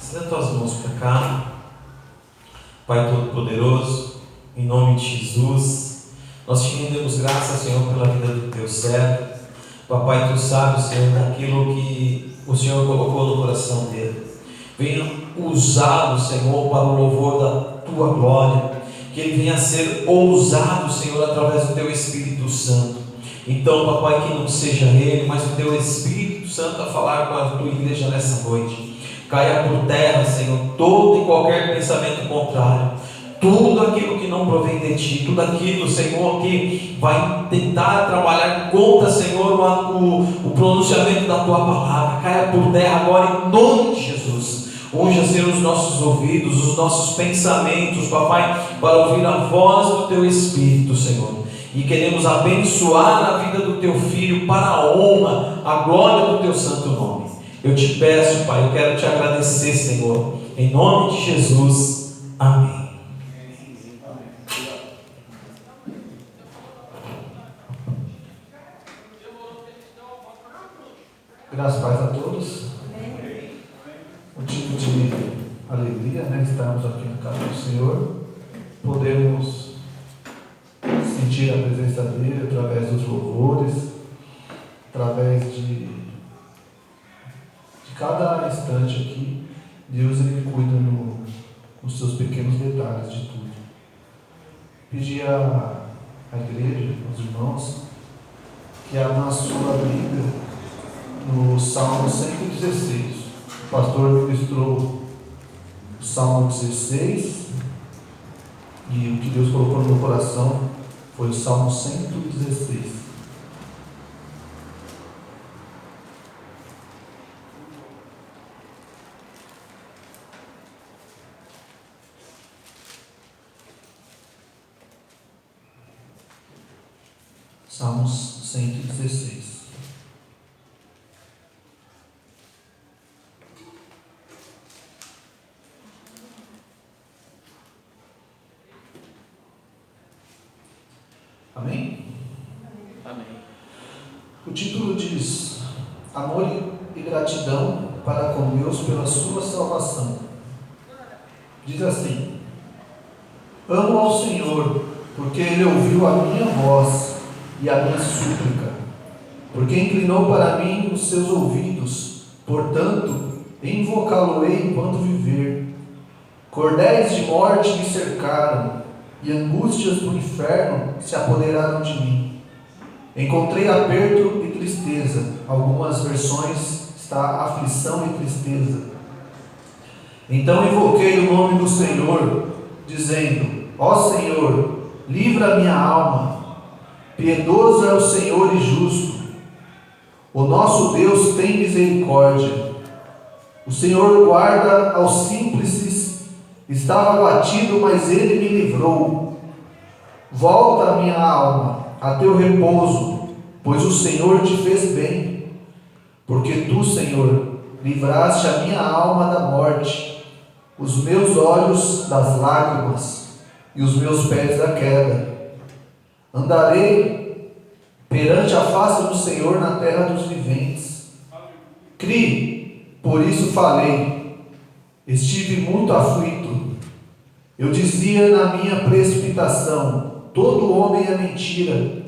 Estenda tuas mãos para cá. Pai Todo-Poderoso, em nome de Jesus, nós te rendemos graças, Senhor, pela vida do teu servo. Papai, tu sabes, Senhor, daquilo que o Senhor colocou no coração dele. Venha usá-lo, Senhor, para o louvor da tua glória. Que ele venha a ser ousado, Senhor, através do teu Espírito Santo. Então, papai, que não seja ele, mas o teu Espírito Santo a falar com a tua igreja nessa noite. Caia por terra, Senhor, todo e qualquer pensamento contrário, tudo aquilo que não provém de ti, tudo aquilo, Senhor, que vai tentar trabalhar contra, Senhor, o pronunciamento da tua palavra, caia por terra agora em nome de Jesus. Unja, Senhor, os nossos ouvidos, os nossos pensamentos, papai, para ouvir a voz do teu Espírito, Senhor. E queremos abençoar a vida do teu filho para a honra, a glória do teu santo nome. Eu te peço, Pai, eu quero te agradecer, Senhor, em nome de Jesus, amém. Graças a todos. Motivo de alegria, né? Estarmos aqui na casa do Senhor. Podemos sentir a presença dele através dos louvores, através de cada instante aqui. Deus, ele cuida nos seus pequenos detalhes de tudo. Pedir à igreja, aos irmãos, que abram a sua Bíblia no Salmo 116. O pastor ministrou o Salmo 16 e o que Deus colocou no meu coração foi o Salmo 116. Salmos 116. Amém? Amém. O título diz: Amor e gratidão para com Deus pela sua salvação. Diz assim: Amo ao Senhor, porque Ele ouviu a minha voz e a minha súplica, porque inclinou para mim os seus ouvidos, portanto, invocá-lo-ei enquanto viver. Cordéis de morte me cercaram, e angústias do inferno se apoderaram de mim. Encontrei aperto e tristeza. Algumas versões está aflição e tristeza. Então invoquei o nome do Senhor, dizendo: Ó Senhor, livra a minha alma. Piedoso é o Senhor e justo. O nosso Deus tem misericórdia. O Senhor guarda aos simples. Estava abatido, mas Ele me livrou. Volta a minha alma a teu repouso, pois o Senhor te fez bem. Porque tu, Senhor, livraste a minha alma da morte, os meus olhos das lágrimas e os meus pés da queda. Andarei perante a face do Senhor na terra dos viventes. Criei, por isso falei. Estive muito aflito. Eu dizia na minha precipitação: todo homem é mentira.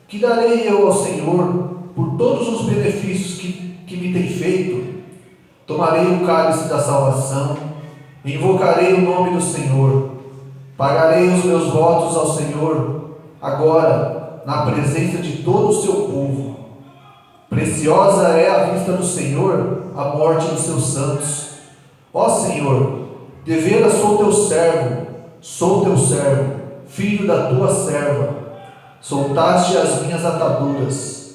Que darei eu ao Senhor por todos os benefícios que me tem feito? Tomarei o cálice da salvação, invocarei o nome do Senhor. Pagarei os meus votos ao Senhor, agora, na presença de todo o seu povo. Preciosa é a vista do Senhor, a morte dos seus santos. Ó Senhor, deveras sou teu servo, filho da tua serva. Soltaste as minhas ataduras.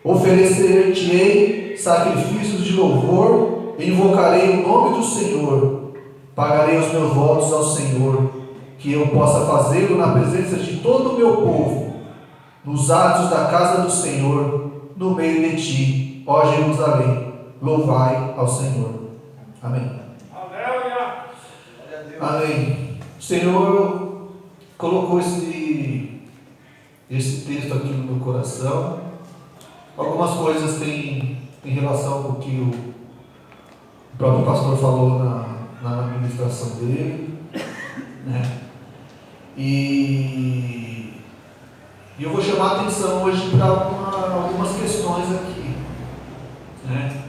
Oferecer-te-ei sacrifícios de louvor, e invocarei o nome do Senhor. Pagarei os meus votos ao Senhor, que eu possa fazê-lo na presença de todo o meu povo, nos atos da casa do Senhor, no meio de ti, ó Jerusalém. Louvai ao Senhor. Amém. Amém. O Senhor colocou esse texto aqui no meu coração. Algumas coisas têm em relação com o que o próprio pastor falou na administração dele, né? E eu vou chamar a atenção hoje para algumas questões aqui, né?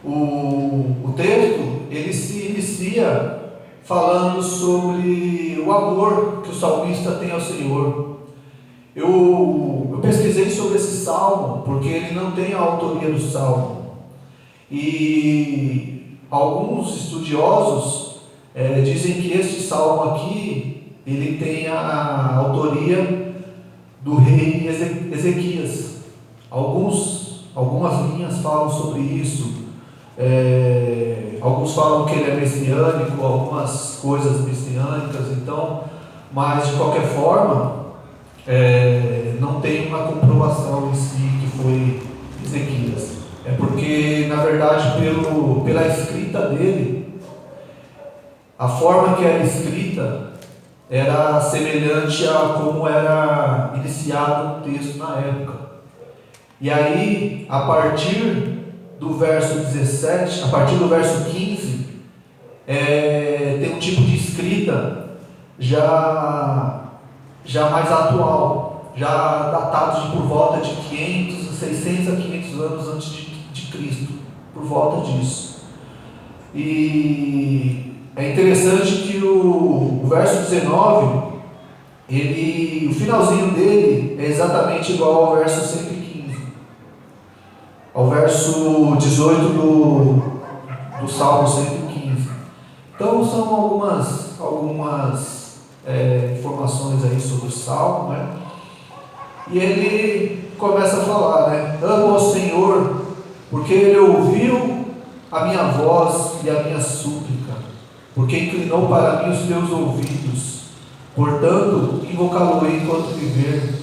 O texto, ele se inicia falando sobre o amor que o salmista tem ao Senhor. Eu pesquisei sobre esse salmo, porque ele não tem a autoria do salmo. E alguns estudiosos dizem que este salmo aqui, ele tem a autoria do rei Ezequias. Algumas linhas falam sobre isso. Alguns falam que ele é messiânico, algumas coisas messiânicas, então, mas de qualquer forma, não tem uma comprovação em si que foi Ezequias. É porque, na verdade, pela escrita dele, a forma que era escrita era semelhante a como era iniciado o texto na época. E aí, a partir do verso 17, a partir do verso 15, tem um tipo de escrita já mais atual, já datado de por volta de 600 a 500 anos antes de Cristo, por volta disso. E é interessante que o verso 19, o finalzinho dele é exatamente igual ao verso 115, ao verso 18 do Salmo 115. Então são algumas informações aí sobre o Salmo, né? E ele começa a falar, né? Amo ao Senhor, porque Ele ouviu a minha voz e a minha súplica, porque inclinou para mim os teus ouvidos, portanto, invocá-lo-ei enquanto viver.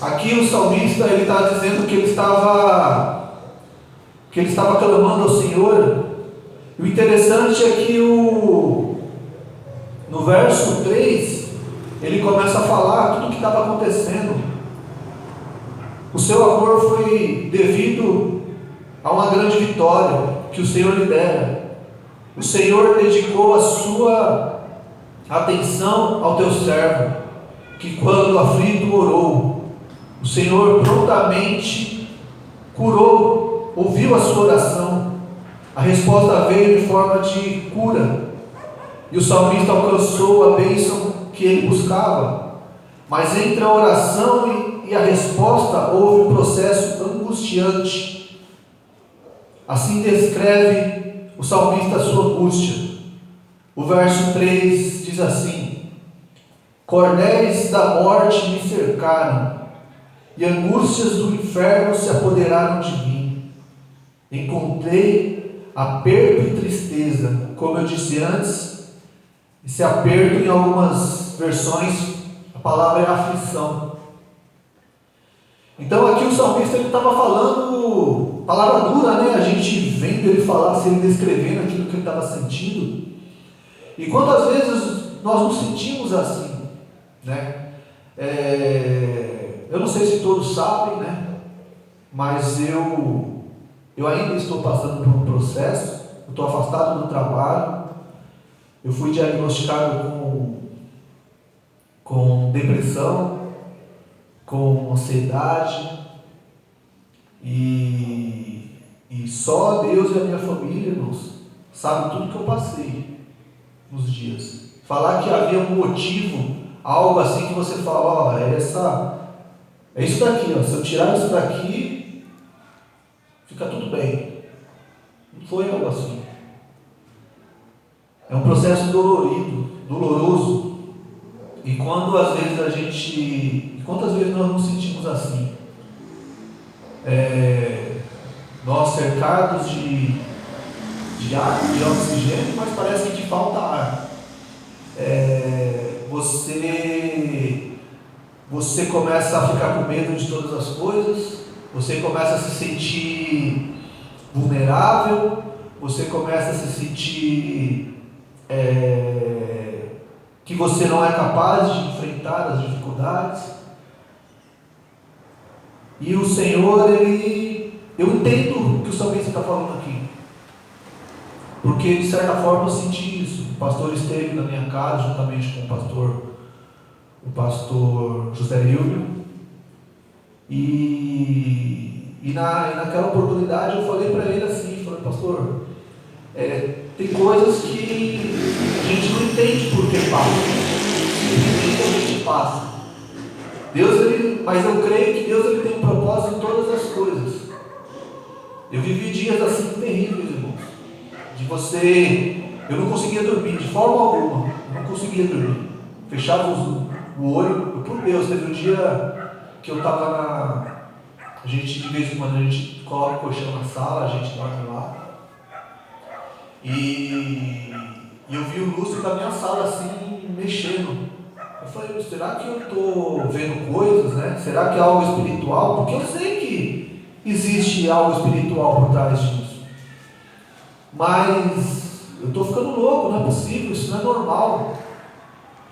Aqui o salmista ele está dizendo que ele estava clamando ao Senhor. E o interessante é que no verso 3, ele começa a falar tudo o que estava acontecendo. O seu amor foi devido a uma grande vitória que o Senhor lhe dera. O Senhor dedicou a sua atenção ao teu servo, que quando aflito orou, o Senhor prontamente curou, ouviu a sua oração. A resposta veio em forma de cura, e o salmista alcançou a bênção que ele buscava. Mas entre a oração e a resposta houve um processo angustiante. Assim descreve o salmista a sua angústia. O verso 3 diz assim: cordéis da morte me cercaram, e angústias do inferno se apoderaram de mim. Encontrei aperto e tristeza. Como eu disse antes, esse aperto, em algumas versões, a palavra é aflição. Então aqui o salmista estava falando palavra dura, né? A gente vendo ele falar, assim, ele descrevendo aquilo que ele estava sentindo. E quantas vezes nós nos sentimos assim, né? Eu não sei se todos sabem, né? Mas eu ainda estou passando por um processo. Eu estou afastado do trabalho. Eu fui diagnosticado com depressão, com ansiedade, e só Deus e a minha família, irmãos, sabem tudo que eu passei nos dias. Falar que havia um motivo, algo assim que você fala, ó, é isso daqui, ó, se eu tirar isso daqui, fica tudo bem. Não foi algo assim. É um processo doloroso. E quando às vezes quantas vezes nós nos sentimos assim? Nós cercados de ar, de oxigênio, mas parece que te falta ar. Você começa a ficar com medo de todas as coisas, você começa a se sentir vulnerável, você começa a se sentir que você não é capaz de enfrentar as dificuldades. E o Senhor, eu entendo o que o salmista está falando aqui. porque de certa forma eu senti isso. O pastor esteve na minha casa juntamente com o pastor José Hilbert, e naquela oportunidade eu falei para ele assim, falei, pastor, tem coisas que a gente não entende por que passa, simplesmente a gente passa. Mas eu creio que Deus ele tem um propósito em todas as coisas. Eu vivi dias assim terríveis, irmãos, eu não conseguia dormir de forma alguma, eu não conseguia dormir, fechava o olho, por Deus, teve um dia que eu estava a gente de vez em quando a gente coloca o colchão na sala, a gente dorme lá, e eu vi o lustre da minha sala assim, mexendo. Eu falei, será que eu estou vendo coisas, né? Será que é algo espiritual? Porque eu sei que existe algo espiritual por trás disso. Mas eu estou ficando louco, não é possível, isso não é normal.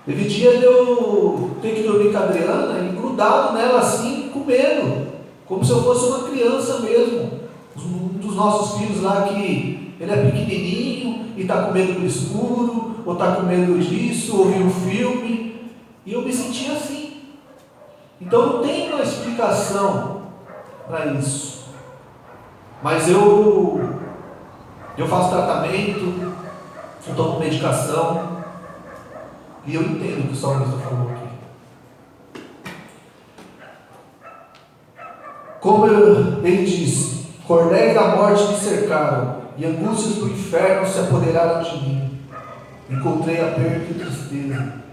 Teve dia de eu ter que dormir com a Adriana e grudado nela assim, com medo, como se eu fosse uma criança mesmo. Um dos nossos filhos lá que ele é pequenininho e está com medo do escuro, ou está com medo disso, ouviu um filme. E eu me sentia assim. Então não tem uma explicação para isso. Mas eu faço tratamento, eu tomo medicação, e eu entendo o que o salmista falou aqui. Como ele disse, cordéis da morte me cercaram, e angústias do inferno se apoderaram de mim. Encontrei aperto e tristeza.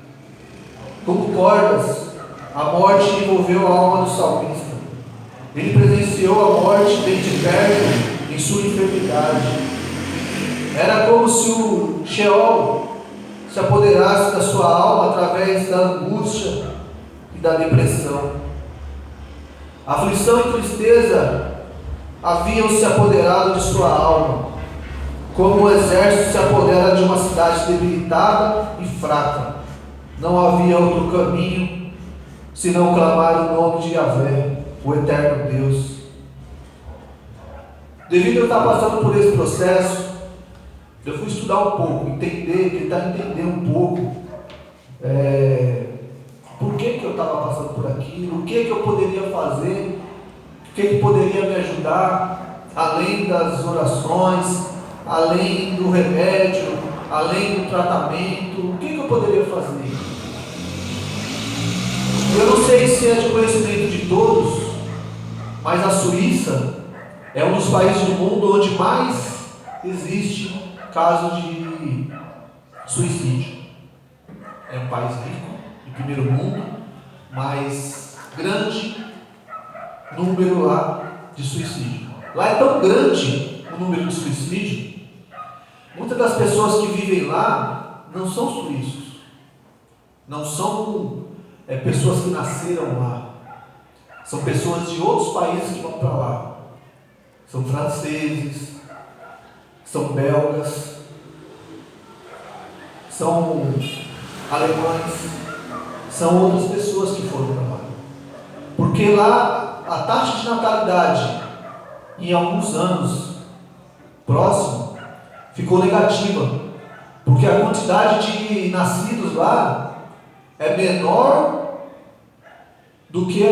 Como cordas, a morte envolveu a alma do salmista. Ele presenciou a morte bem de perto em sua enfermidade. Era como se o Sheol se apoderasse da sua alma através da angústia e da depressão. Aflição e tristeza haviam se apoderado de sua alma, como o exército se apodera de uma cidade debilitada e fraca. Não havia outro caminho senão clamar o nome de Yahvé, o eterno Deus. Devido a eu estar passando por esse processo, eu fui estudar um pouco, tentar entender um pouco por que eu estava passando por aquilo, o que eu poderia fazer, o que poderia me ajudar, além das orações, além do remédio, além do tratamento, o que eu poderia fazer? Eu não sei se é de conhecimento de todos, mas a Suíça é um dos países do mundo onde mais existe casos de suicídio. É um país rico, de primeiro mundo, mas grande número lá de suicídio. Lá é tão grande o número de suicídio, muitas das pessoas que vivem lá não são suíços, não são pessoas que nasceram lá, são pessoas de outros países que vão para lá, são franceses, são belgas, são alemães, são outras pessoas que foram para lá, porque lá a taxa de natalidade em alguns anos próximo ficou negativa, porque a quantidade de nascidos lá é menor do que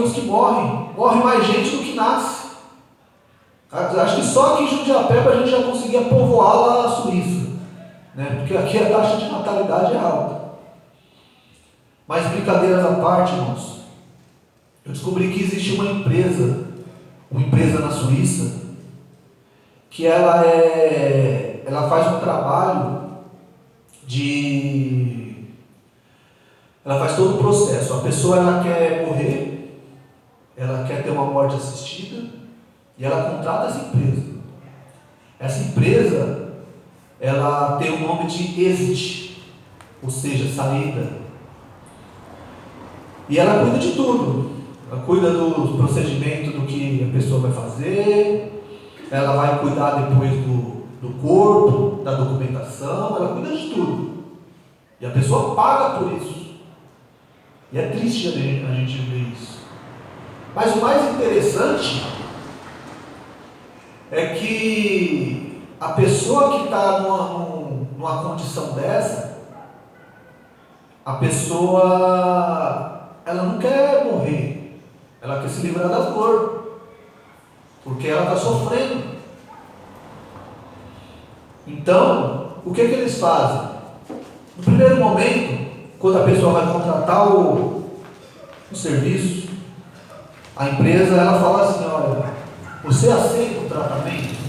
os que morrem. Morre mais gente do que nasce. Acho que só aqui em Jundiapeba a gente já conseguia povoar lá a Suíça, né? Porque aqui a taxa de natalidade é alta. Mas brincadeiras à parte, irmãos, eu descobri que existe uma empresa na Suíça, que ela faz um trabalho ela faz todo o processo. A pessoa ela quer morrer, ela quer ter uma morte assistida, e ela contrata essa empresa. Essa empresa, ela tem o nome de exit, ou seja, saída. E ela cuida de tudo. Ela cuida do procedimento, do que a pessoa vai fazer, ela vai cuidar depois do corpo, da documentação, ela cuida de tudo. E a pessoa paga por isso. E é triste a gente ver isso. Mas o mais interessante é que a pessoa que está numa condição dessa, a pessoa, ela não quer morrer, ela quer se livrar da dor, porque ela está sofrendo. Então, o que eles fazem? No primeiro momento, quando a pessoa vai contratar o serviço, a empresa, ela fala assim: olha, você aceita o tratamento?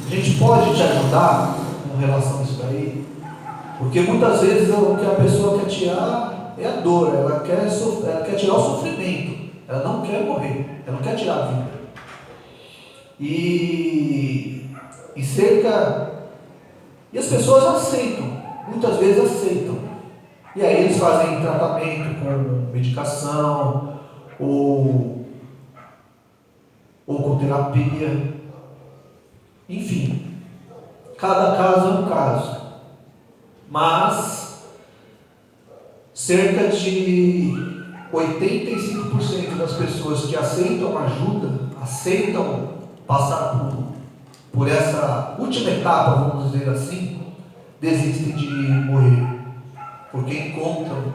A gente pode te ajudar com relação a isso daí? Porque muitas vezes o que a pessoa quer tirar é a dor, ela quer tirar o sofrimento, ela não quer morrer, ela não quer tirar a vida. E as pessoas aceitam, muitas vezes aceitam. E aí eles fazem tratamento com medicação ou com terapia. Enfim, cada caso é um caso. Mas cerca de 85% das pessoas que aceitam ajuda, aceitam passar por essa última etapa, vamos dizer assim, desistem de morrer, porque encontram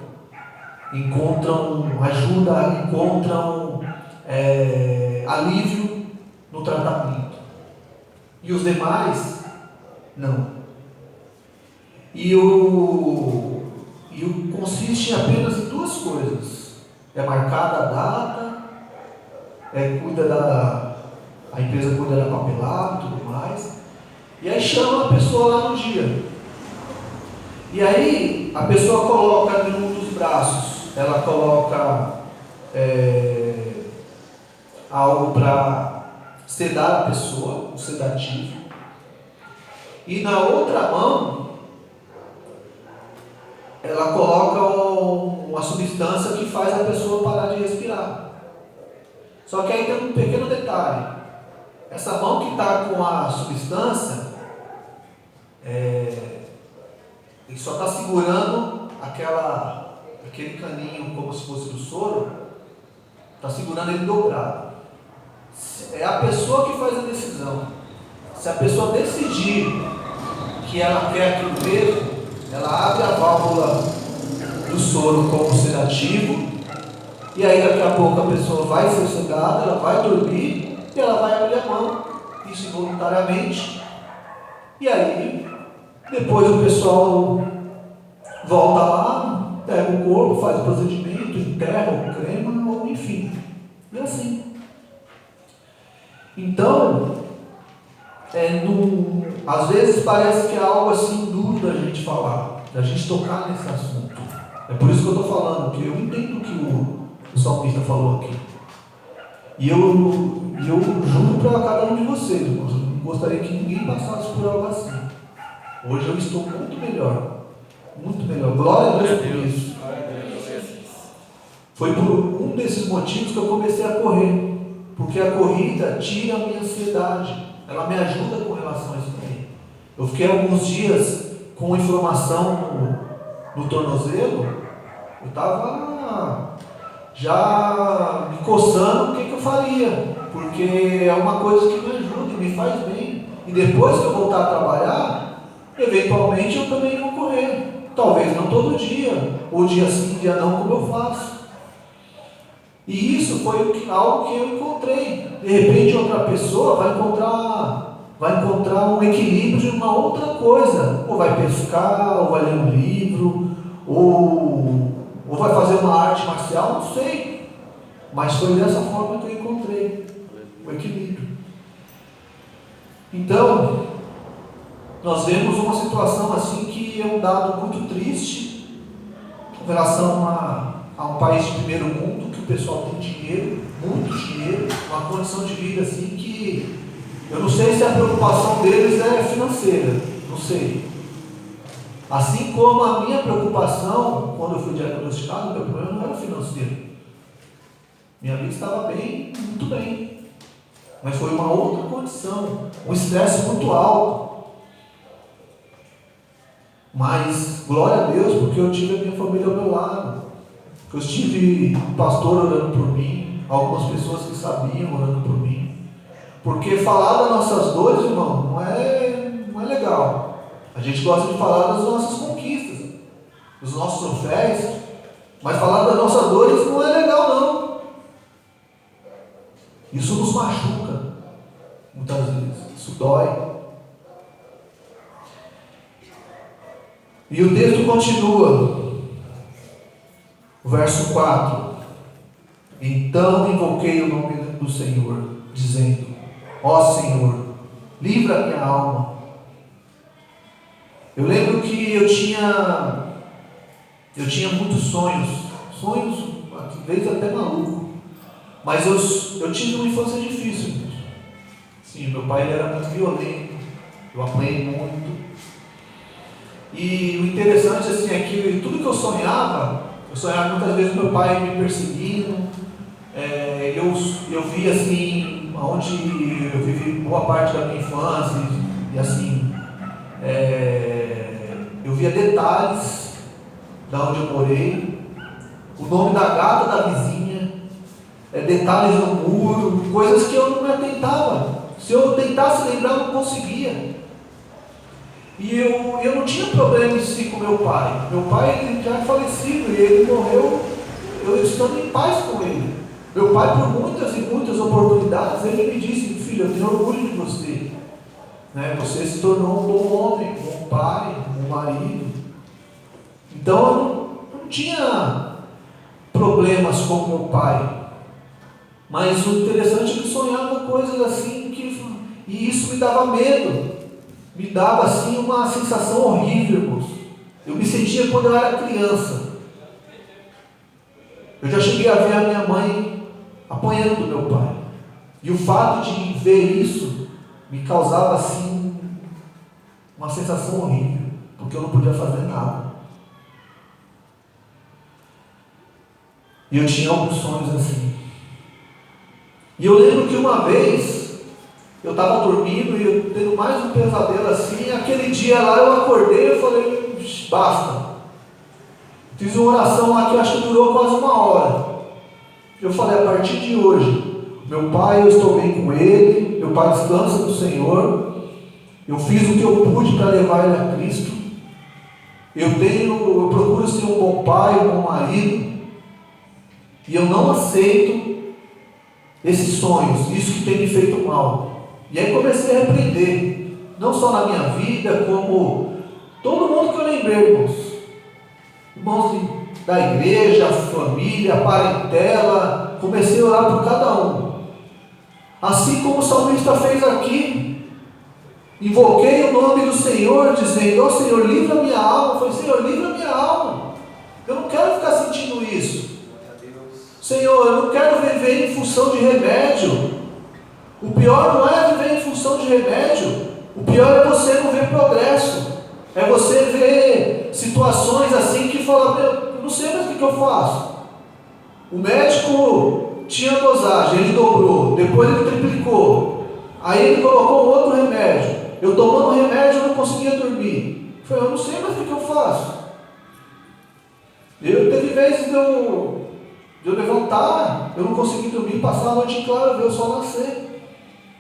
ajuda, encontram alívio no tratamento. E os demais, não. E o consiste apenas em duas coisas: é marcada a data, a empresa cuida da papelada e tudo mais, e aí chama a pessoa lá no dia. E aí a pessoa coloca em um dos braços, ela coloca algo para sedar a pessoa, um sedativo, e na outra mão ela coloca uma substância que faz a pessoa parar de respirar. Só que aí tem um pequeno detalhe: essa mão que está com a substância, ele só está segurando aquele caninho como se fosse do soro, está segurando ele dobrado. É a pessoa que faz a decisão. Se a pessoa decidir que ela quer aquilo mesmo, ela abre a válvula do soro como sedativo, e aí daqui a pouco a pessoa vai ser sedada, ela vai dormir e ela vai abrir a mão, isso involuntariamente. E aí depois o pessoal volta lá, pega o corpo, faz o procedimento, enterra ou crema, ou enfim, e assim. Então, às vezes parece que é algo assim duro da gente falar, da gente tocar nesse assunto. É por isso que eu estou falando, que eu entendo o que o salmista falou aqui. E eu juro para cada um de vocês, eu não gostaria que ninguém passasse por algo assim. Hoje eu estou muito melhor. Muito melhor. Glória a Deus por isso. Foi por um desses motivos que eu comecei a correr. Porque a corrida tira a minha ansiedade. Ela me ajuda com relação a isso aí. Eu fiquei alguns dias com inflamação no tornozelo. Eu estava já me coçando o que eu faria. Porque é uma coisa que me ajuda e me faz bem. E depois que eu voltar a trabalhar, eventualmente eu também vou correr. Talvez não todo dia, ou dia sim, dia não, como eu faço. E isso foi algo que eu encontrei. De repente outra pessoa vai encontrar um equilíbrio de uma outra coisa. Ou vai pescar, ou vai ler um livro, ou vai fazer uma arte marcial, não sei. Mas foi dessa forma que eu encontrei o equilíbrio. Então, nós vemos uma situação assim que é um dado muito triste com relação a um país de primeiro mundo, que o pessoal tem dinheiro, muito dinheiro, uma condição de vida assim que eu não sei se a preocupação deles é financeira, não sei. Assim como a minha preocupação, quando eu fui diagnosticado, meu problema não era financeiro. Minha vida estava bem, muito bem. Mas foi uma outra condição, um estresse muito alto. Mas, glória a Deus, porque eu tive a minha família ao meu lado. Eu tive um pastor orando por mim, algumas pessoas que sabiam orando por mim. Porque falar das nossas dores, irmão, não é é legal. A gente gosta de falar das nossas conquistas, dos nossos troféus, mas falar das nossas dores não é legal, não. Isso nos machuca, muitas vezes. Isso dói. E o texto continua, o verso 4. Então invoquei o nome do Senhor, dizendo: ó Senhor, livra a minha alma. Eu lembro que eu tinha muitos sonhos, às vezes até maluco, mas eu tive uma infância difícil. Sim, meu pai era muito violento, eu apanhei muito. E o interessante assim, é que tudo que eu sonhava muitas vezes meu pai me perseguindo. Eu vi assim, onde eu vivi boa parte da minha infância, e assim, eu via detalhes da onde eu morei, o nome da gata da vizinha, detalhes no muro, coisas que eu não me atentava. Se eu tentasse lembrar, eu não conseguia. E eu não tinha problema em si com meu pai. Meu pai ele já é falecido e ele morreu eu estando em paz com ele. Meu pai, por muitas e muitas oportunidades, ele me disse: filho, eu tenho orgulho de você. Você se tornou um bom homem, um bom pai, um bom marido. Então eu não tinha problemas com meu pai. Mas o interessante é que eu sonhava coisas assim, e isso me dava medo. Me dava assim uma sensação horrível, irmãos. Eu me sentia quando eu era criança. Eu já cheguei a ver a minha mãe apanhando do meu pai. E o fato de ver isso me causava assim uma sensação horrível, porque eu não podia fazer nada. E eu tinha alguns sonhos assim. E eu lembro que uma vez eu estava dormindo e eu tendo mais um pesadelo assim. Aquele dia lá eu acordei e falei: basta. Fiz uma oração lá que eu acho que durou quase 1 hora. Eu falei: a partir de hoje, meu pai, eu estou bem com ele, meu pai descansa no Senhor, eu fiz o que eu pude para levar ele a Cristo, eu procuro ser um bom pai, um bom marido, e eu não aceito esses sonhos, isso que tem me feito mal. E aí comecei a repreender, não só na minha vida, como todo mundo que eu lembrei, irmãos da igreja, família, parentela. Comecei a orar por cada um, assim como o salmista fez aqui. Invoquei o nome do Senhor, dizendo: ó Senhor, livra a minha alma. Falei: Senhor, livra a minha alma, eu não quero ficar sentindo isso. Senhor, eu não quero viver em função de remédio. O pior não é viver em função de remédio. O pior é você não ver progresso. É você ver situações assim que fala: eu não sei mais o que eu faço. O médico tinha dosagem, ele dobrou, depois ele triplicou. Aí ele colocou outro remédio. Eu tomando o remédio eu não conseguia dormir. Eu falei: eu não sei mais o que eu faço. Teve vezes de eu levantar, eu não consegui dormir, passar a noite em claro, ver o sol nascer.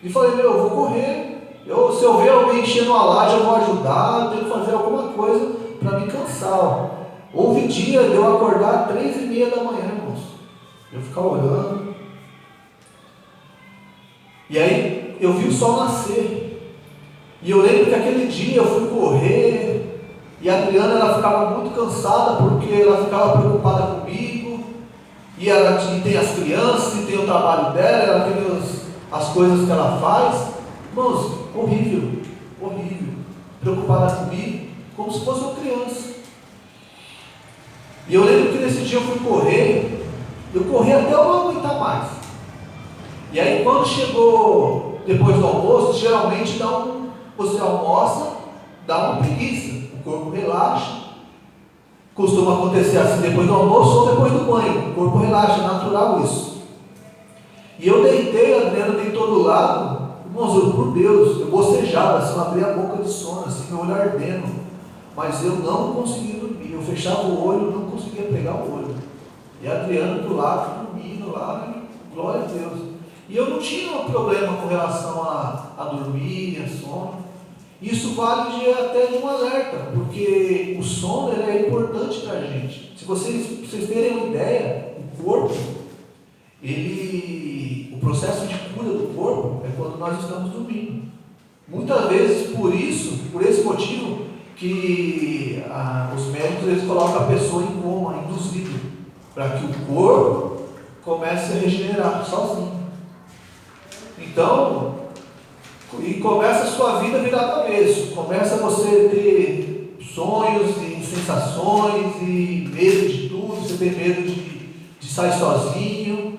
E falei: eu vou correr. Se eu ver alguém enchendo a laje, eu vou ajudar, eu tenho que fazer alguma coisa para me cansar. Houve dia de eu acordar 3h30 da manhã, irmãos. Eu ficar orando. E aí eu vi o sol nascer. E eu lembro que aquele dia eu fui correr, e a Adriana ela ficava muito cansada, porque ela ficava preocupada comigo. E ela tem as crianças, e tem o trabalho dela, ela tem as coisas que ela faz. Irmãos, horrível, horrível. Preocupada comigo, como se fosse uma criança. E eu lembro que nesse dia eu fui correr, eu corri até eu não aguentar mais. E aí quando chegou depois do almoço, geralmente você almoça, dá uma preguiça, o corpo relaxa. Costuma acontecer assim depois do almoço ou depois do banho, o corpo relaxa, é natural isso. E eu deitei, a Adriana deitou do lado. Irmãos, por Deus, eu bocejava, assim, eu abria a boca de sono, assim, meu olho ardendo, mas eu não conseguia dormir. Eu fechava o olho, não conseguia pegar o olho. E a Adriana do lado, dormindo lá, glória a Deus. E eu não tinha um problema com relação a dormir, a sono. Isso vale até de um alerta, porque o sono ele é importante para a gente. Se vocês terem uma ideia, o corpo, o processo de cura do corpo é quando nós estamos dormindo. Muitas vezes, por esse motivo, que os médicos eles colocam a pessoa em coma, induzido, para que o corpo comece a regenerar sozinho. Então, e começa a sua vida a virar avesso, começa você ter sonhos e sensações e medo de tudo, você tem medo de sair sozinho.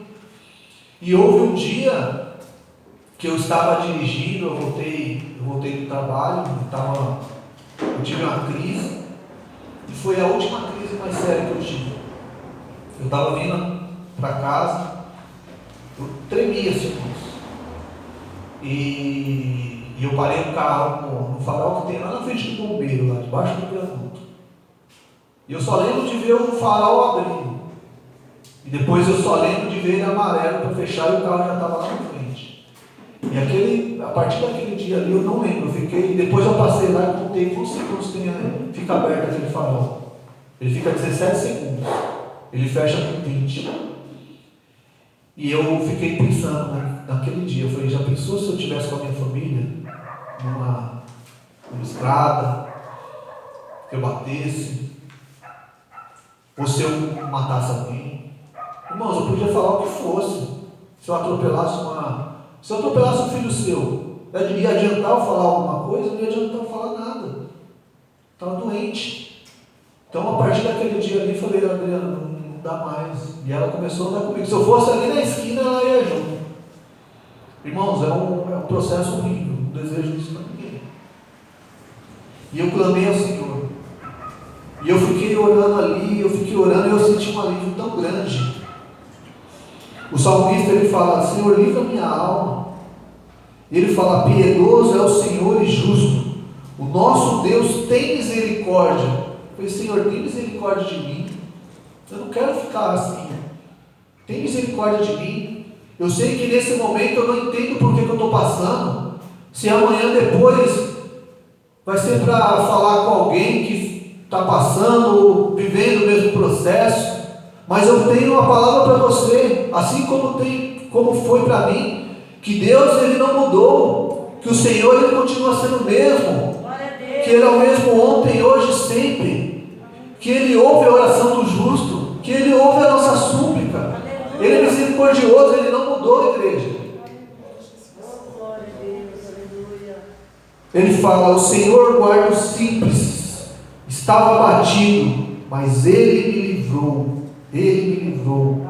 E houve um dia que eu estava dirigindo, eu voltei do trabalho, eu tive uma crise, e foi a última crise mais séria que eu tive. Eu estava vindo para casa, eu tremia assim, e eu parei o carro no farol que tem lá na frente do bombeiro, lá debaixo do viaduto. E eu só lembro de ver o farol abrindo. E depois eu só lembro de ver ele amarelo para fechar e o carro já estava lá na frente. E a partir daquele dia ali eu não lembro, depois eu passei lá e contei quantos segundos fica aberto aquele farol. Ele fica 17 segundos, ele fecha com 20. E eu fiquei pensando naquele dia, eu falei, já pensou se eu estivesse com a minha família numa estrada, que eu batesse, ou se eu matasse alguém? Irmãos, eu podia falar o que fosse. Se eu atropelasse um filho seu, ia adiantar eu falar alguma coisa? Não ia adiantar eu falar nada. Estava doente. Então, a partir daquele dia ali, eu falei, Adriana, não dá mais. E ela começou a andar comigo. Se eu fosse ali na esquina, ela ia junto. Irmãos, é um processo horrível. Não desejo isso para ninguém. E eu clamei ao Senhor. E eu fiquei orando ali, e eu eu senti um alívio tão grande. O salmista, ele fala, Senhor, livra minha alma. Ele fala, piedoso é o Senhor e justo. O nosso Deus tem misericórdia. Eu falei, Senhor, tem misericórdia de mim. Eu não quero ficar assim. Tem misericórdia de mim. Eu sei que nesse momento eu não entendo por que eu estou passando. Se amanhã depois vai ser para falar com alguém que está passando, vivendo o mesmo processo. Mas eu tenho uma palavra para você, assim como foi para mim, que Deus ele não mudou, que o Senhor ele continua sendo o mesmo, que Ele é o mesmo ontem, hoje e sempre, que Ele ouve a oração do justo, que Ele ouve a nossa súplica, Ele é misericordioso, Ele não mudou, igreja. Ele fala, o Senhor guarda os simples, estava abatido, mas Ele me livrou. Ele me livrou.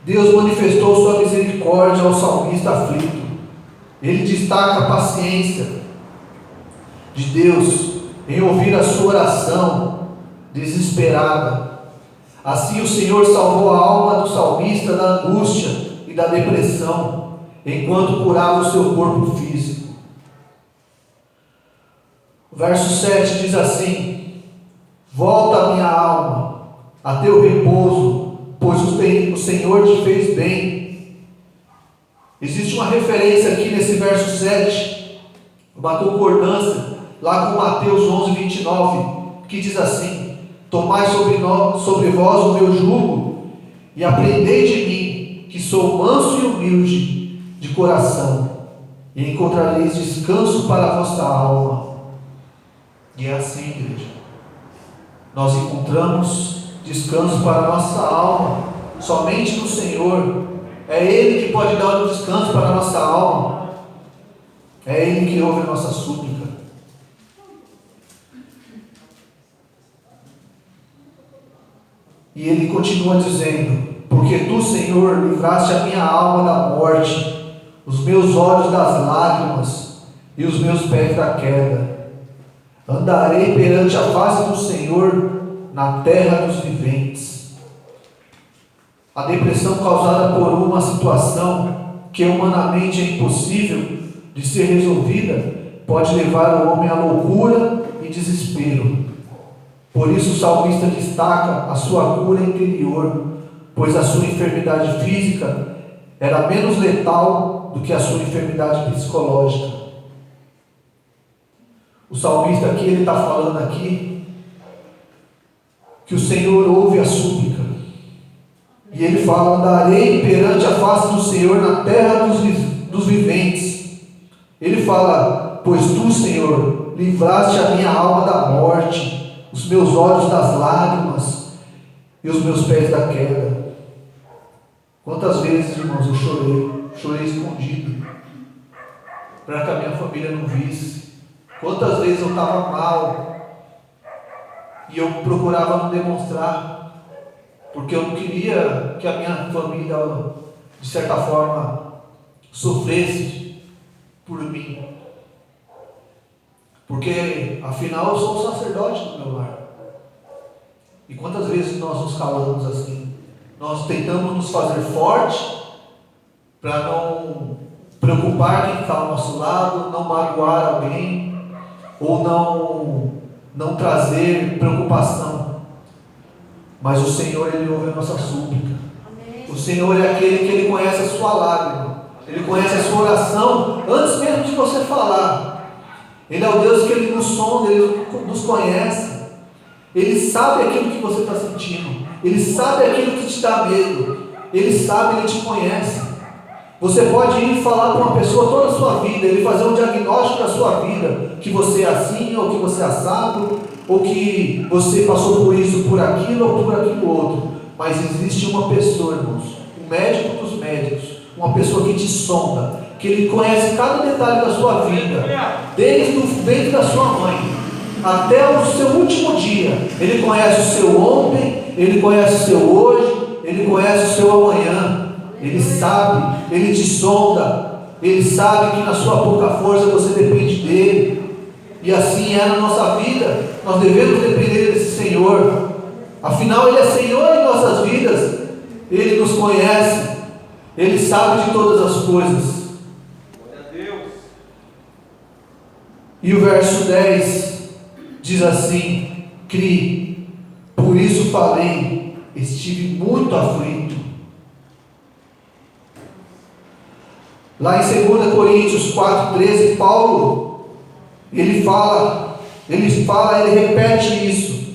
Deus manifestou sua misericórdia ao salmista aflito. Ele destaca a paciência de Deus em ouvir a sua oração desesperada. Assim o Senhor salvou a alma do salmista da angústia e da depressão, enquanto curava o seu corpo físico. O verso 7 diz assim: volta a minha alma a teu repouso, pois o Senhor te fez bem. Existe uma referência aqui nesse verso 7, uma concordância, lá com Mateus 11, 29, que diz assim: tomai sobre vós o meu jugo, e aprendei de mim, que sou manso e humilde de coração, e encontrareis descanso para a vossa alma. E é assim, igreja, nós encontramos descanso para a nossa alma, somente no Senhor. É Ele que pode dar o descanso para a nossa alma, é Ele que ouve a nossa súplica. E Ele continua dizendo: porque Tu, Senhor, livraste a minha alma da morte, os meus olhos das lágrimas e os meus pés da queda. Andarei perante a face do Senhor na terra dos viventes. A depressão causada por uma situação que humanamente é impossível de ser resolvida pode levar o homem à loucura e desespero. Por isso o salmista destaca a sua cura interior, pois a sua enfermidade física era menos letal do que a sua enfermidade psicológica. O salmista aqui, ele está falando aqui que o Senhor ouve a súplica. E ele fala: andarei perante a face do Senhor na terra dos viventes. Ele fala: pois tu, Senhor, livraste a minha alma da morte, os meus olhos das lágrimas e os meus pés da queda. Quantas vezes, irmãos, eu chorei escondido, para que a minha família não visse. Quantas vezes eu estava mal e eu procurava não demonstrar, porque eu não queria que a minha família, de certa forma, sofresse por mim, porque afinal eu sou um sacerdote do meu lar. E quantas vezes nós nos calamos assim? Nós tentamos nos fazer forte para não preocupar quem está ao nosso lado, não magoar alguém, ou não trazer preocupação. Mas o Senhor, Ele ouve a nossa súplica. Amém. O Senhor é aquele que Ele conhece a sua lágrima, Ele conhece a sua oração antes mesmo de você falar. Ele é o Deus que Ele nos sonda, Ele nos conhece. Ele sabe aquilo que você está sentindo, Ele sabe aquilo que te dá medo, Ele sabe, Ele te conhece. Você pode ir falar para uma pessoa toda a sua vida, ele fazer um diagnóstico da sua vida, que você é assim, ou que você é assado, ou que você passou por isso, por aquilo, ou por aquilo outro. Mas existe uma pessoa, irmãos, o médico dos médicos, uma pessoa que te sonda, que ele conhece cada detalhe da sua vida, desde o ventre da sua mãe até o seu último dia. Ele conhece o seu ontem, ele conhece o seu hoje, ele conhece o seu amanhã. Ele sabe, Ele te sonda, Ele sabe que na sua pouca força você depende dEle, e assim é na nossa vida. Nós devemos depender desse Senhor, afinal Ele é Senhor em nossas vidas, Ele nos conhece, Ele sabe de todas as coisas. Glória a Deus. E o verso 10 diz assim: crie, por isso falei, estive muito aflito. Lá em 2 Coríntios 4,13, Paulo, ele repete isso.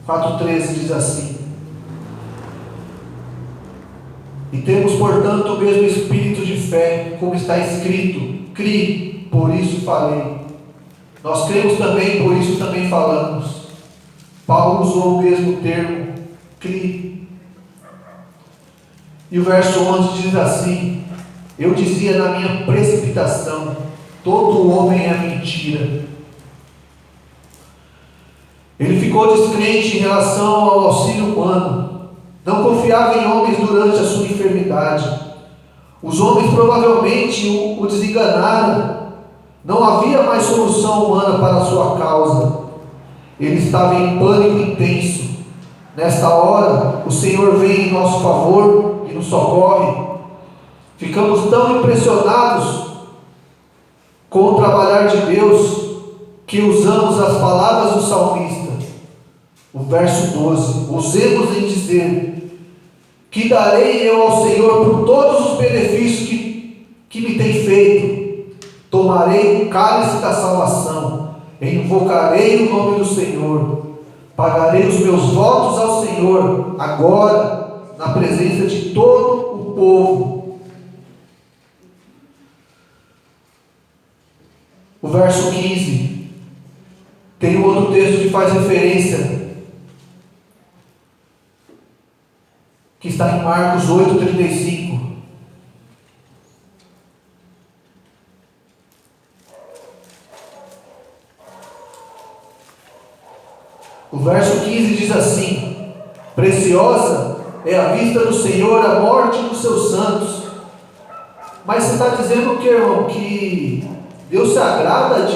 O 4,13 diz assim: e temos, portanto, o mesmo espírito de fé, como está escrito: crie, por isso falei. Nós cremos também, por isso também falamos. Paulo usou o mesmo termo, crie. E o verso 11 diz assim: eu dizia na minha precipitação, todo homem é mentira. Ele ficou descrente em relação ao auxílio humano, não confiava em homens durante a sua enfermidade. Os homens provavelmente o desenganaram, não havia mais solução humana para a sua causa. Ele estava em pânico intenso. Nesta hora, o Senhor vem em nosso favor e nos socorre. Ficamos tão impressionados com o trabalhar de Deus que usamos as palavras do salmista. O verso 12: usemos em dizer: que darei eu ao Senhor por todos os benefícios que me tem feito? Tomarei o cálice da salvação, invocarei o nome do Senhor, pagarei os meus votos ao Senhor, agora, na presença de todo o povo. O verso 15, tem um outro texto que faz referência, que está em Marcos 8,35. O verso 15 diz assim: preciosa é a vista do Senhor a morte dos seus santos. Mas você está dizendo que, irmão, que Deus se agrada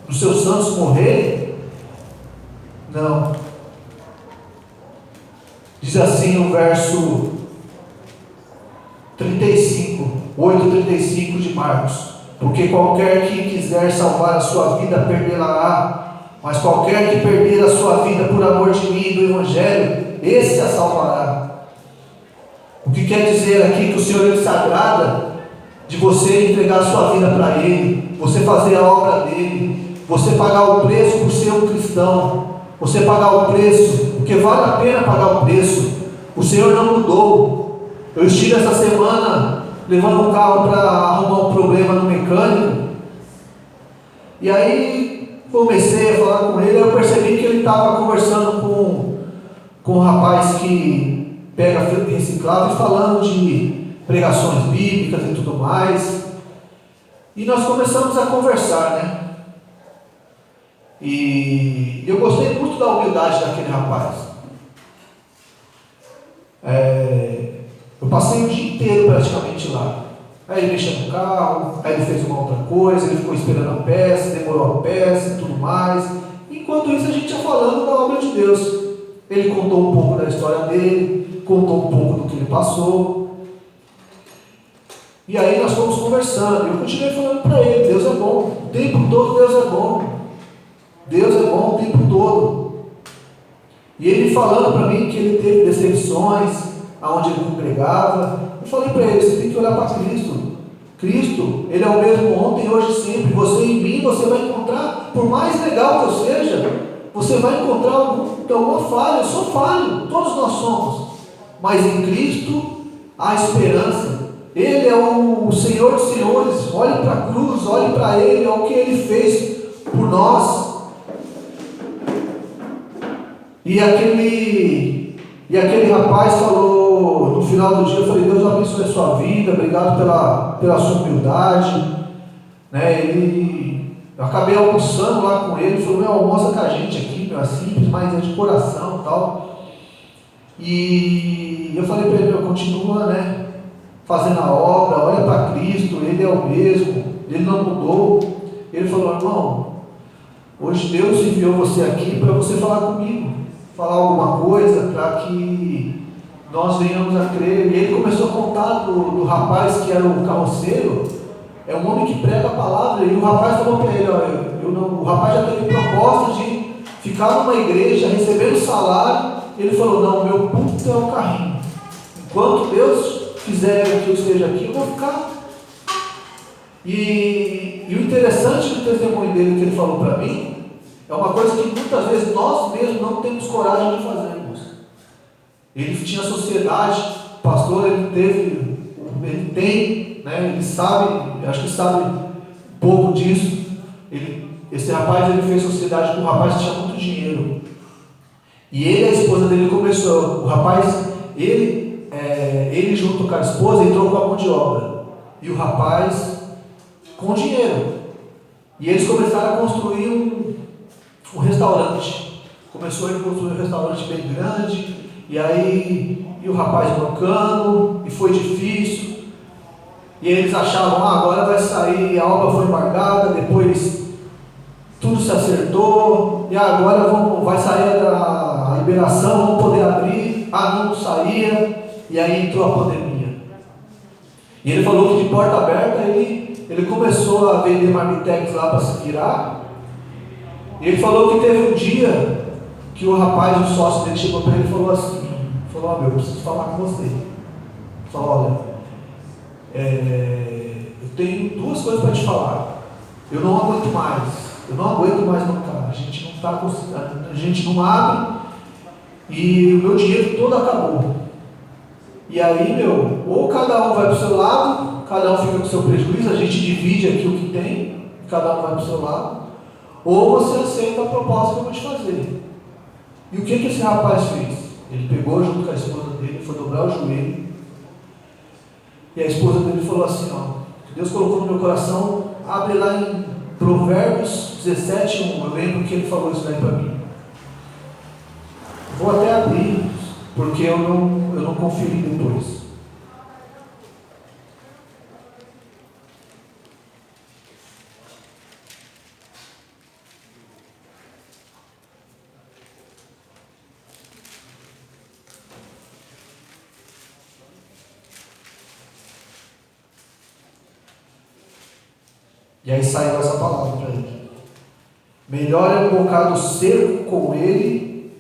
dos seus santos morrerem? Não. Diz assim no verso 31: 8,35 de Marcos. Porque qualquer que quiser salvar a sua vida, perdê-la-á. Mas qualquer que perder a sua vida por amor de mim e do Evangelho, esse a salvará. O que quer dizer aqui que o Senhor ele se agrada de você entregar a sua vida para Ele, você fazer a obra dEle, você pagar o preço por ser um cristão, você pagar o preço, porque vale a pena pagar o preço. O Senhor não mudou. Eu estive essa semana levando um carro para arrumar um problema no mecânico, e aí comecei a falar com ele. Eu percebi que ele estava conversando com um rapaz que pega fita reciclável, falando de pregações bíblicas e tudo mais, e nós começamos a conversar, né? E eu gostei muito da humildade daquele rapaz. Eu passei o dia inteiro praticamente lá. Aí ele mexeu no carro, aí ele fez uma outra coisa, ele ficou esperando a peça, demorou a peça e tudo mais. Enquanto isso a gente ia falando da obra de Deus. Ele contou um pouco da história dele, contou um pouco do que ele passou. E aí nós fomos conversando. Eu continuei falando para ele: Deus é bom, o tempo todo Deus é bom. Deus é bom o tempo todo. E ele falando para mim que ele teve decepções aonde ele congregava. Eu falei para ele: você tem que olhar para Cristo. Cristo, Ele é o mesmo ontem, hoje e sempre. Você em mim, você vai encontrar, por mais legal que eu seja, você vai encontrar alguma falha. Eu sou falho, todos nós somos. Mas em Cristo há esperança. Ele é o Senhor dos Senhores. Olhe para a cruz, olhe para Ele, olha o que Ele fez por nós. E aquele rapaz falou, no final do dia, eu falei: Deus abençoe a sua vida, obrigado pela sua humildade, né? Eu acabei almoçando lá com ele, falou: meu, almoça com a gente aqui, meu, é simples, mas é de coração e tal. E eu falei para ele: meu, continua, né, fazendo a obra, olha para Cristo, Ele é o mesmo, Ele não mudou. Ele falou: irmão, hoje Deus enviou você aqui para você falar comigo, falar alguma coisa para que nós venhamos a crer. E ele começou a contar do rapaz que era o carroceiro. É um homem que prega a palavra. E o rapaz falou para ele: o rapaz já teve proposta de ficar numa igreja recebendo salário. Ele falou: não, meu púlpito é o carrinho. Enquanto Deus quiser que eu esteja aqui, eu vou ficar. E o interessante do testemunho dele, que ele falou para mim, é uma coisa que muitas vezes nós mesmos não temos coragem de fazermos. Ele tinha sociedade, o pastor, ele tem, né, ele sabe, acho que sabe um pouco disso. Esse rapaz, ele fez sociedade com um rapaz que tinha muito dinheiro. E ele e a esposa dele começou, o rapaz, ele junto com a esposa entrou com a mão de obra. E o rapaz com dinheiro. E eles começaram a construir um restaurante. Começou a construir um restaurante bem grande, e o rapaz bancando, e foi difícil, e eles achavam: agora vai sair, a obra foi embargada, depois tudo se acertou, e agora vai sair a liberação, vamos poder abrir. Não saía, e aí entrou a pandemia. E ele falou que de porta aberta ele começou a vender marmitex lá para se virar. E ele falou que teve um dia que o rapaz, o sócio dele, chegou para ele e falou assim: eu preciso falar com você. Ele falou: olha, eu tenho duas coisas para te falar. Eu não aguento mais bancar. A gente não abre, e o meu dinheiro todo acabou. E aí, ou cada um vai para o seu lado, cada um fica com o seu prejuízo, a gente divide aqui o que tem, cada um vai para o seu lado, ou você aceita a proposta que eu vou te fazer. E o que esse rapaz fez? Ele pegou junto com a esposa dele, foi dobrar o joelho, e a esposa dele falou assim: Deus colocou no meu coração, abre lá em Provérbios 17:1. Eu lembro que ele falou isso daí para mim. Vou até abrir, porque eu não conferi depois. E aí saiu essa palavra para ele. Melhor é um bocado seco com ele,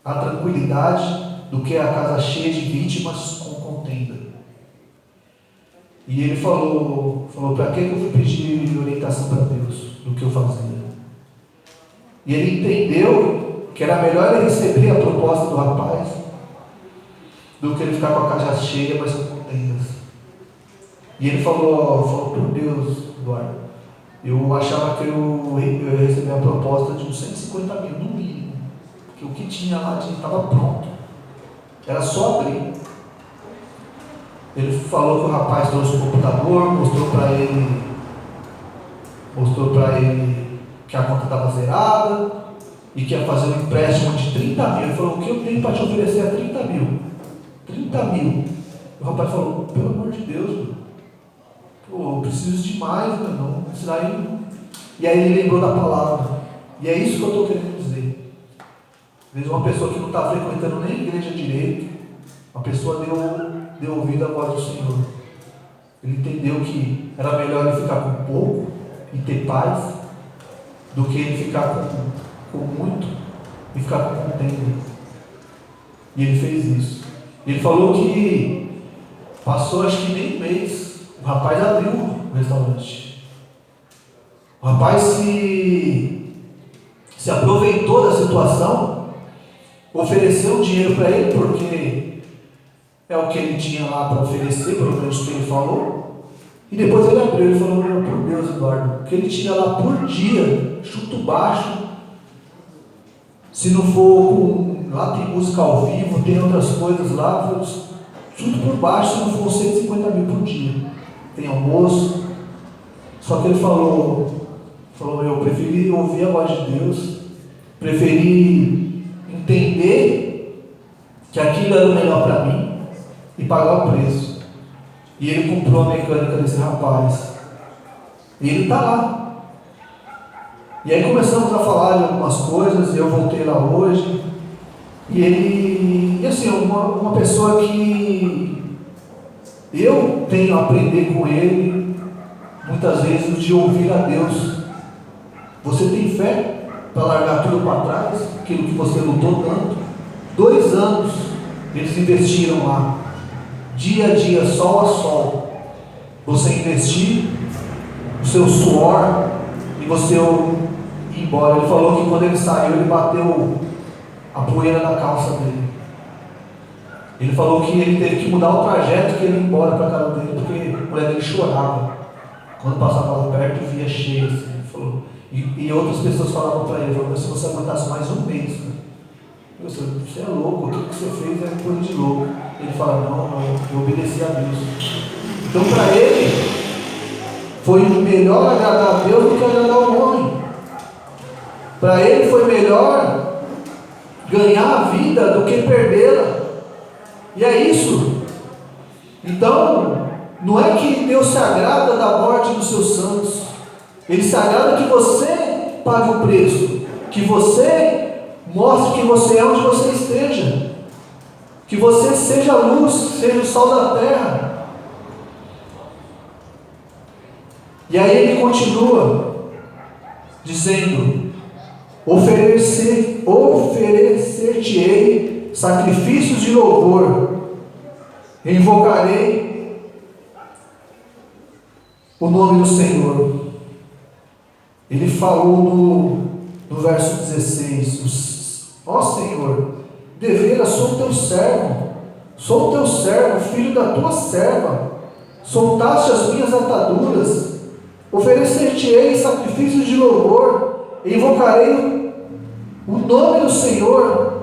a tranquilidade, do que a casa cheia de vítimas com contenda. E ele falou para que eu fui pedir orientação para Deus do que eu fazia? E ele entendeu que era melhor ele receber a proposta do rapaz do que ele ficar com a casa cheia, mas com contendas. E ele falou por Deus, Eduardo, eu achava que eu ia receber a proposta de uns 150 mil, no mínimo, porque o que tinha lá estava pronto, era só abrir. Ele falou que o rapaz trouxe o computador, mostrou para ele que a conta estava zerada e que ia fazer um empréstimo de 30 mil. Ele falou, o que eu tenho para te oferecer é 30 mil. 30 mil. O rapaz falou, pelo amor de Deus, pô, eu preciso de mais, meu irmão. E aí ele lembrou da palavra. E é isso que eu estou querendo dizer. Às vezes uma pessoa que não está frequentando nem a igreja direito, uma pessoa deu ouvido à voz do Senhor. Ele entendeu que era melhor ele ficar com pouco e ter paz, do que ele ficar com muito e ficar com contenda. E ele fez isso. Ele falou que passou acho que nem um mês, o rapaz abriu o restaurante. O rapaz se aproveitou da situação, ofereceu dinheiro para ele, porque é o que ele tinha lá para oferecer, pelo menos o que ele falou. E depois ele abriu e falou, por Deus, Eduardo, o que ele tinha lá por dia, chuto baixo, se não for lá tem música ao vivo, tem outras coisas lá, chuto por baixo, se não for 150 mil por dia, tem almoço. Só que ele falou, eu preferi ouvir a voz de Deus, preferi entender que aquilo era o melhor para mim e pagar o preço. E ele comprou a mecânica desse rapaz. E ele está lá. E aí começamos a falar de algumas coisas, e eu voltei lá hoje. E assim, uma pessoa que eu tenho a aprender com ele, muitas vezes, de ouvir a Deus. Você tem fé para largar tudo para trás, aquilo que você lutou tanto? 2 anos eles investiram lá, dia a dia, sol a sol. Você investir o seu suor e você ir embora. Ele falou que quando ele saiu, ele bateu a poeira na calça dele. Ele falou que ele teve que mudar o trajeto que ele ia embora para a casa dele, porque a mulher dele chorava quando passava lá perto e via cheio assim. Ele falou, e outras pessoas falavam para ele, se você aguentasse mais um mês, né? Você é louco, o que você fez é coisa de louco. Ele fala, não, eu obedeci a Deus. Então para ele foi melhor agradar a Deus do que agradar o homem. Para ele foi melhor ganhar a vida do que perdê-la. E é isso. Então, não é que Deus se agrada da morte dos seus santos. Ele se agrada que você pague o preço, que você mostre que você é onde você esteja, que você seja a luz, seja o sal da terra. E aí ele continua dizendo, oferecer-te-ei sacrifícios de louvor, invocarei o nome do Senhor. Ele falou no verso 16, ó Senhor, deveras sou teu servo, filho da tua serva, soltaste as minhas ataduras, oferecer-te-ei sacrifícios de louvor, invocarei o nome do Senhor.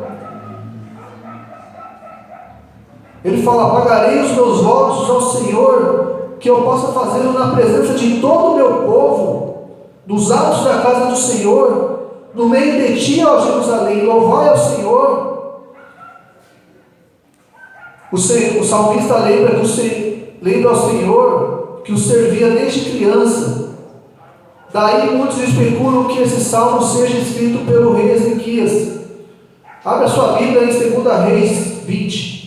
Ele fala, pagarei os meus votos ao Senhor, que eu possa fazê-lo na presença de todo o meu povo, nos atos da casa do Senhor, no meio de ti, ó Jerusalém, louvai ao Senhor. O salmista lembra ao Senhor que o servia desde criança. Daí muitos especulam que esse salmo seja escrito pelo rei Ezequias. Abra a sua Bíblia em 2 Reis 20.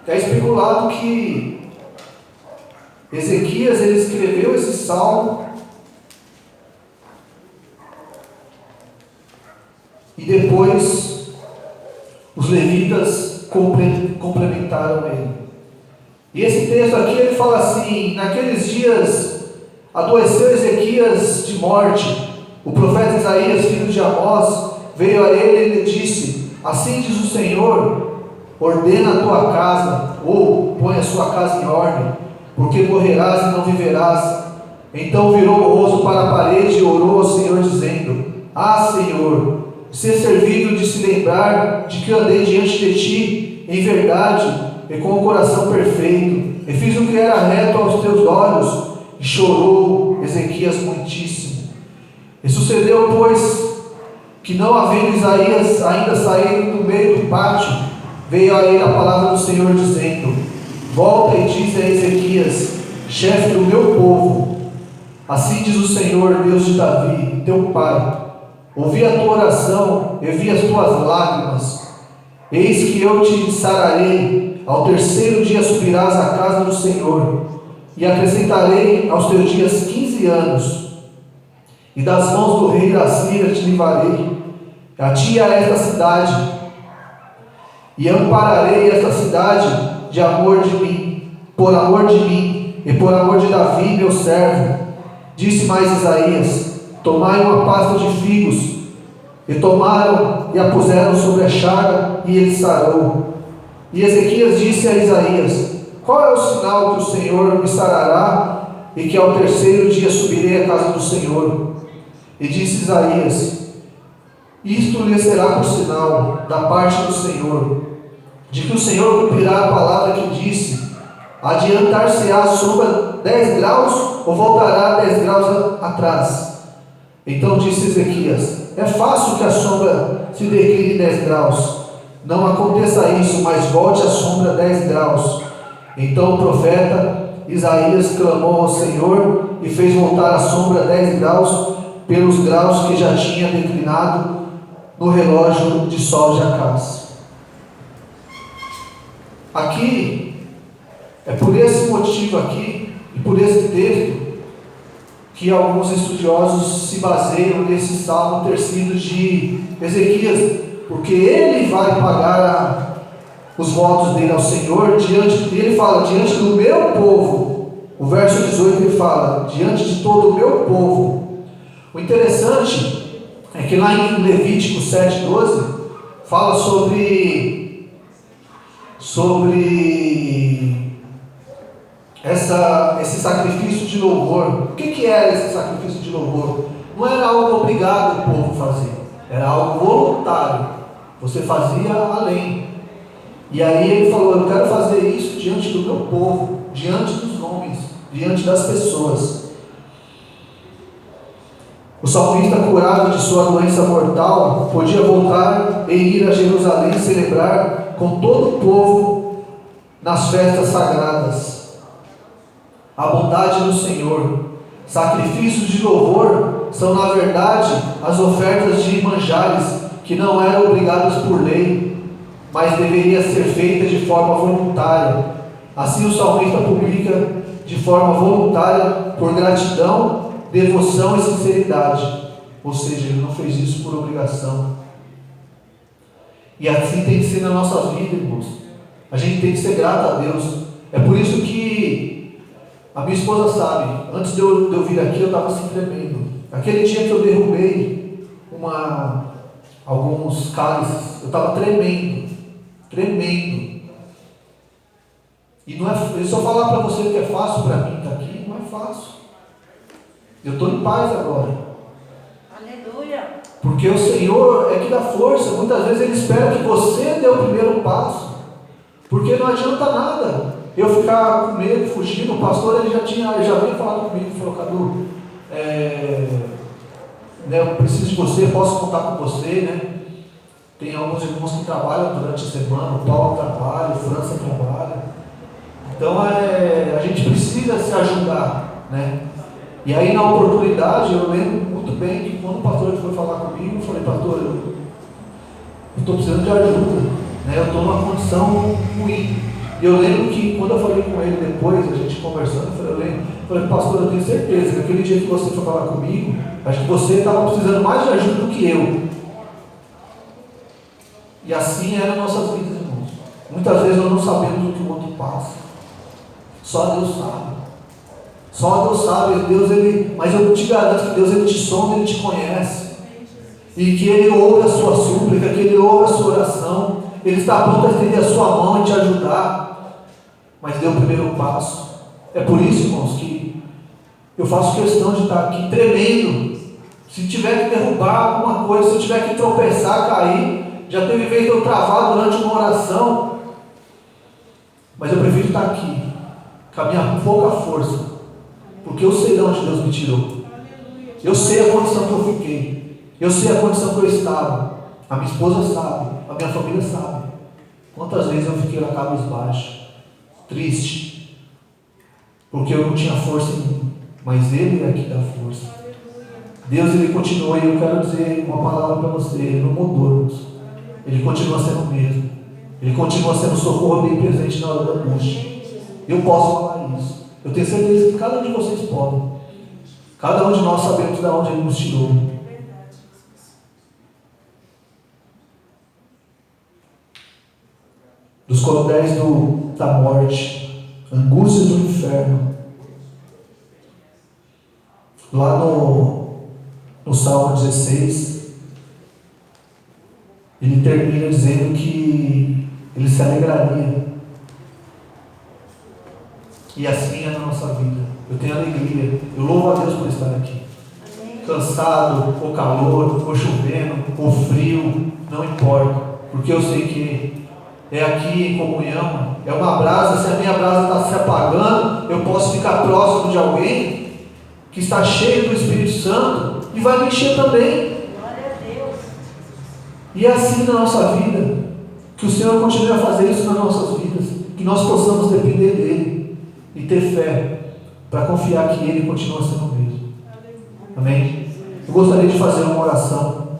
É especulado que Ezequias ele escreveu esse salmo e depois os levitas complementaram ele. E esse texto aqui ele fala assim: naqueles dias adoeceu Ezequias de morte. O profeta Isaías, filho de Amós, veio a ele e lhe disse: assim diz o Senhor, ordena a tua casa, ou põe a sua casa em ordem, porque morrerás e não viverás. Então virou o rosto para a parede e orou ao Senhor, dizendo: ah, Senhor, ser servido de se lembrar de que eu andei diante de ti em verdade e com o coração perfeito, e fiz o que era reto aos teus olhos. E chorou Ezequias muitíssimo. E sucedeu, pois, que não havendo Isaías ainda saído do meio do pátio, veio a ele a palavra do Senhor, dizendo: volta e diz a Ezequias, chefe do meu povo: assim diz o Senhor, Deus de Davi, teu pai, ouvi a tua oração e vi as tuas lágrimas. Eis que eu te sararei, ao terceiro dia subirás à casa do Senhor, e acrescentarei aos teus dias 15 anos, e das mãos do rei da Síria te livrarei, a ti e a esta cidade, e ampararei esta cidade de amor de mim, por amor de mim, e por amor de Davi, meu servo. Disse mais Isaías: tomai uma pasta de figos. E tomaram e a puseram sobre a chaga, e ele sarou. E Ezequias disse a Isaías: qual é o sinal que o Senhor me sarará, e que ao terceiro dia subirei à casa do Senhor? E disse Isaías: isto lhe será por sinal da parte do Senhor, de que o Senhor cumprirá a palavra que disse: adiantar-se-á a sombra 10 graus, ou voltará 10 graus atrás? Então disse Ezequias: é fácil que a sombra se decline 10 graus. Não aconteça isso, mas volte a sombra 10 graus. Então o profeta Isaías clamou ao Senhor e fez voltar a sombra 10 graus, pelos graus que já tinha declinado no relógio de sol de Acás. Aqui, é por esse motivo aqui, e por esse texto, que alguns estudiosos se baseiam nesse salmo ter sido de Ezequias, porque ele vai pagar os votos dele ao Senhor, ele fala, diante do meu povo. O verso 18 ele fala, diante de todo o meu povo. O interessante é que lá em Levítico 7,12 fala sobre esse sacrifício de louvor. O que era esse sacrifício de louvor? Não era algo obrigado o povo a fazer, era algo voluntário. Você fazia além. E aí ele falou: eu quero fazer isso diante do meu povo, diante dos homens, diante das pessoas. O salmista, curado de sua doença mortal, podia voltar e ir a Jerusalém celebrar com todo o povo nas festas sagradas a bondade do Senhor. Sacrifícios de louvor são, na verdade, as ofertas de manjares que não eram obrigadas por lei, mas deveria ser feita de forma voluntária. Assim o salmista publica de forma voluntária, por gratidão, devoção e sinceridade. Ou seja, ele não fez isso por obrigação. E assim tem que ser na nossa vida, irmãos. A gente tem que ser grato a Deus. É por isso que a minha esposa sabe, antes de eu vir aqui eu estava assim tremendo. Aquele dia que eu derrubei alguns cálices, eu estava tremendo. E não é, se eu falar para você que é fácil para mim estar aqui, não é fácil. Eu estou em paz agora. Aleluia. Porque o Senhor é que dá força. Muitas vezes Ele espera que você dê o primeiro passo. Porque não adianta nada eu ficar com medo, fugindo. O pastor ele já veio falar comigo, falou: Cadu, eu preciso de você, posso contar com você, né? Tem alguns irmãos que trabalham durante a semana, o Paulo trabalha, o França trabalha. Então a gente precisa se ajudar, né? E aí na oportunidade, eu lembro muito bem que quando o pastor foi falar comigo, eu falei: pastor, eu estou precisando de ajuda, né? Eu estou numa condição ruim. E E eu lembro que quando eu falei com ele depois, a gente conversando, eu falei, pastor, eu tenho certeza que aquele dia que você foi falar comigo, acho que você estava precisando mais de ajuda do que eu. E assim é nas nossas vidas, irmãos. Muitas vezes nós não sabemos o que o outro passa. Só Deus sabe. Só Deus sabe. Mas eu te garanto que Deus ele te sonda, ele te conhece. E que Ele ouve a sua súplica, que Ele ouve a sua oração. Ele está pronto a estender a sua mão e te ajudar. Mas dê o primeiro passo. É por isso, irmãos, que eu faço questão de estar aqui tremendo. Se tiver que derrubar alguma coisa, se eu tiver que tropeçar, cair. Já teve vez de eu travar durante uma oração. Mas eu prefiro estar aqui, com a minha pouca força. Porque eu sei de onde Deus me tirou. Eu sei a condição que eu fiquei. Eu sei a condição que eu estava. A minha esposa sabe. A minha família sabe. Quantas vezes eu fiquei na cabisbaixo, triste, porque eu não tinha força em mim. Mas Ele é que dá força. Deus, Ele continua, e eu quero dizer uma palavra para você. Ele não mudou, irmãos. Ele continua sendo o mesmo. Ele continua sendo socorro bem presente na hora da angústia. Eu posso falar isso. Eu tenho certeza que cada um de vocês pode. Cada um de nós sabemos de onde Ele nos tirou. Dos cordéis da morte, angústias do inferno. Lá no Salmo 16, ele termina dizendo que ele se alegraria. E assim é na nossa vida. Eu tenho alegria. Eu louvo a Deus por estar aqui. Cansado, ou calor, ou chovendo, ou frio, não importa. Porque eu sei que é aqui em comunhão. É uma brasa. Se a minha brasa está se apagando, eu posso ficar próximo de alguém que está cheio do Espírito Santo e vai me encher também. E é assim na nossa vida, que o Senhor continue a fazer isso nas nossas vidas, que nós possamos depender dEle e ter fé, para confiar que Ele continua sendo o mesmo. Amém? Eu gostaria de fazer uma oração